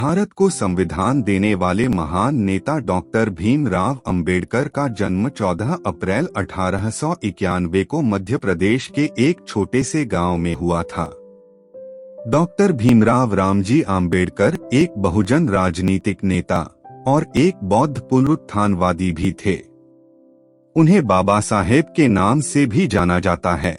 भारत को संविधान देने वाले महान नेता डॉक्टर भीमराव अंबेडकर का जन्म 14 अप्रैल 1891 को मध्य प्रदेश के एक छोटे से गांव में हुआ था। डॉक्टर भीमराव रामजी अंबेडकर एक बहुजन राजनीतिक नेता और एक बौद्ध पुनरुत्थानवादी भी थे। उन्हें बाबा साहेब के नाम से भी जाना जाता है।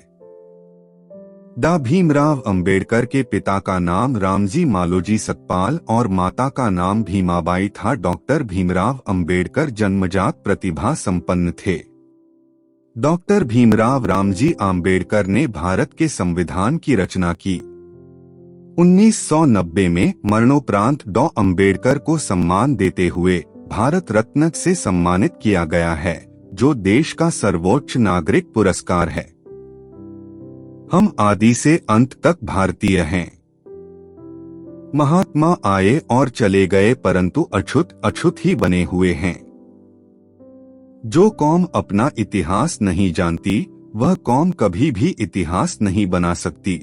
डॉ भीमराव अंबेडकर के पिता का नाम रामजी मालोजी सतपाल और माता का नाम भीमाबाई था। डॉक्टर भीमराव अंबेडकर जन्मजात प्रतिभा संपन्न थे। डॉक्टर भीमराव रामजी अंबेडकर ने भारत के संविधान की रचना की। 1990 में मरणोपरांत डॉ अंबेडकर को सम्मान देते हुए भारत रत्न से सम्मानित किया गया है, जो देश का सर्वोच्च नागरिक पुरस्कार है। हम आदि से अंत तक भारतीय हैं। महात्मा आए और चले गए, परंतु अछूत ही बने हुए हैं। जो कौम अपना इतिहास नहीं जानती, वह कौम कभी भी इतिहास नहीं बना सकती।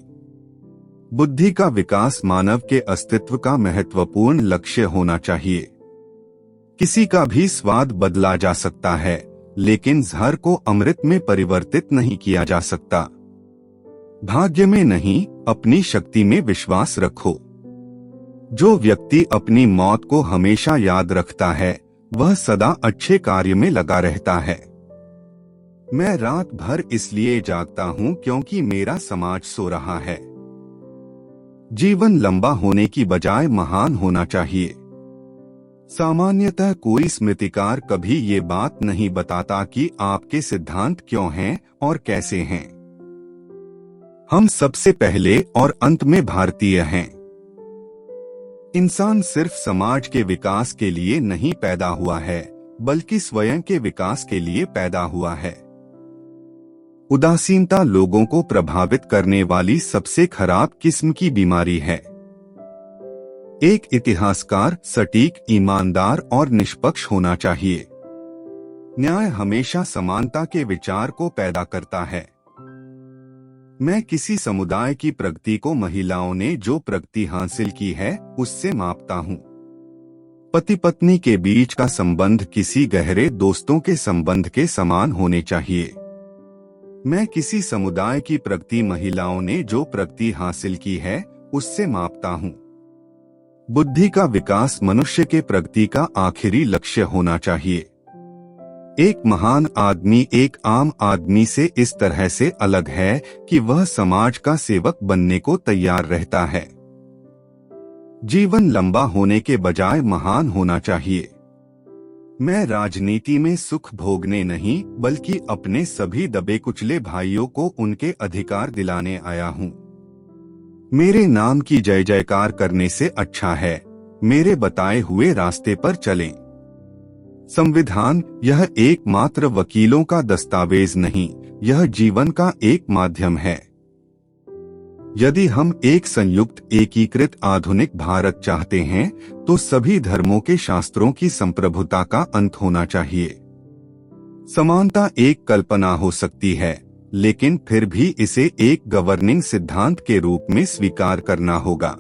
बुद्धि का विकास मानव के अस्तित्व का महत्वपूर्ण लक्ष्य होना चाहिए। किसी का भी स्वाद बदला जा सकता है, लेकिन जहर को अमृत में परिवर्तित नहीं किया जा सकता। भाग्य में नहीं, अपनी शक्ति में विश्वास रखो। जो व्यक्ति अपनी मौत को हमेशा याद रखता है, वह सदा अच्छे कार्य में लगा रहता है। मैं रात भर इसलिए जागता हूँ क्योंकि मेरा समाज सो रहा है। जीवन लंबा होने की बजाय महान होना चाहिए। सामान्यतः कोई स्मृतिकार कभी ये बात नहीं बताता कि आपके सिद्धांत क्यों हैं और कैसे हैं। हम सबसे पहले और अंत में भारतीय हैं। इंसान सिर्फ समाज के विकास के लिए नहीं पैदा हुआ है, बल्कि स्वयं के विकास के लिए पैदा हुआ है। उदासीनता लोगों को प्रभावित करने वाली सबसे खराब किस्म की बीमारी है। एक इतिहासकार सटीक, ईमानदार और निष्पक्ष होना चाहिए। न्याय हमेशा समानता के विचार को पैदा करता है। मैं किसी समुदाय की प्रगति को महिलाओं ने जो प्रगति हासिल की है उससे मापता हूँ। पति पत्नी के बीच का संबंध किसी गहरे दोस्तों के संबंध के समान होने चाहिए। मैं किसी समुदाय की प्रगति महिलाओं ने जो प्रगति हासिल की है उससे मापता हूँ। बुद्धि का विकास मनुष्य के प्रगति का आखिरी लक्ष्य होना चाहिए। एक महान आदमी एक आम आदमी से इस तरह से अलग है कि वह समाज का सेवक बनने को तैयार रहता है। जीवन लंबा होने के बजाय महान होना चाहिए। मैं राजनीति में सुख भोगने नहीं, बल्कि अपने सभी दबे कुचले भाइयों को उनके अधिकार दिलाने आया हूँ। मेरे नाम की जय जयकार करने से अच्छा है मेरे बताए हुए रास्ते पर चलें। संविधान यह एकमात्र वकीलों का दस्तावेज नहीं, यह जीवन का एक माध्यम है। यदि हम एक संयुक्त एकीकृत आधुनिक भारत चाहते हैं, तो सभी धर्मों के शास्त्रों की संप्रभुता का अंत होना चाहिए। समानता एक कल्पना हो सकती है, लेकिन फिर भी इसे एक गवर्निंग सिद्धांत के रूप में स्वीकार करना होगा।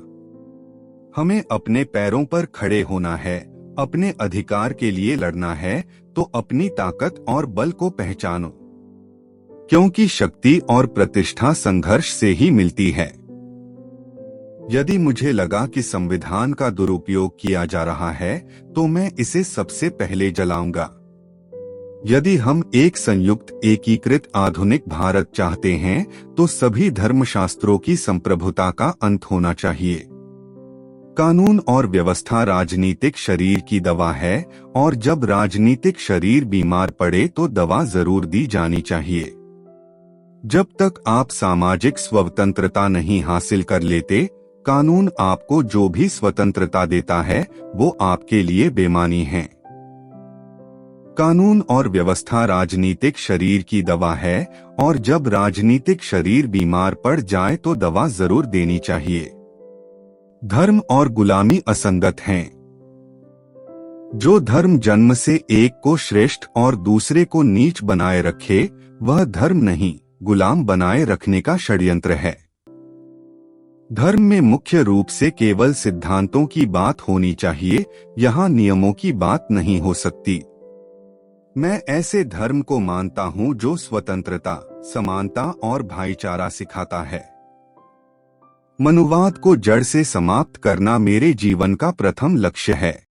हमें अपने पैरों पर खड़े होना है, अपने अधिकार के लिए लड़ना है, तो अपनी ताकत और बल को पहचानो, क्योंकि शक्ति और प्रतिष्ठा संघर्ष से ही मिलती है। यदि मुझे लगा कि संविधान का दुरुपयोग किया जा रहा है, तो मैं इसे सबसे पहले जलाऊंगा। यदि हम एक संयुक्त एकीकृत आधुनिक भारत चाहते हैं, तो सभी धर्मशास्त्रों की संप्रभुता का अंत होना चाहिए। कानून और व्यवस्था राजनीतिक शरीर की दवा है, और जब राजनीतिक शरीर बीमार पड़े तो दवा जरूर दी जानी चाहिए। जब तक आप सामाजिक स्वतंत्रता नहीं हासिल कर लेते, कानून आपको जो भी स्वतंत्रता देता है वो आपके लिए बेमानी है। कानून और व्यवस्था राजनीतिक शरीर की दवा है, और जब राजनीतिक शरीर बीमार पड़ जाए तो दवा जरूर देनी चाहिए। धर्म और गुलामी असंगत हैं। जो धर्म जन्म से एक को श्रेष्ठ और दूसरे को नीच बनाए रखे, वह धर्म नहीं, गुलाम बनाए रखने का षड्यंत्र है। धर्म में मुख्य रूप से केवल सिद्धांतों की बात होनी चाहिए, यहाँ नियमों की बात नहीं हो सकती। मैं ऐसे धर्म को मानता हूँ जो स्वतंत्रता, समानता और भाईचारा सिखाता है। मनुवाद को जड़ से समाप्त करना मेरे जीवन का प्रथम लक्ष्य है।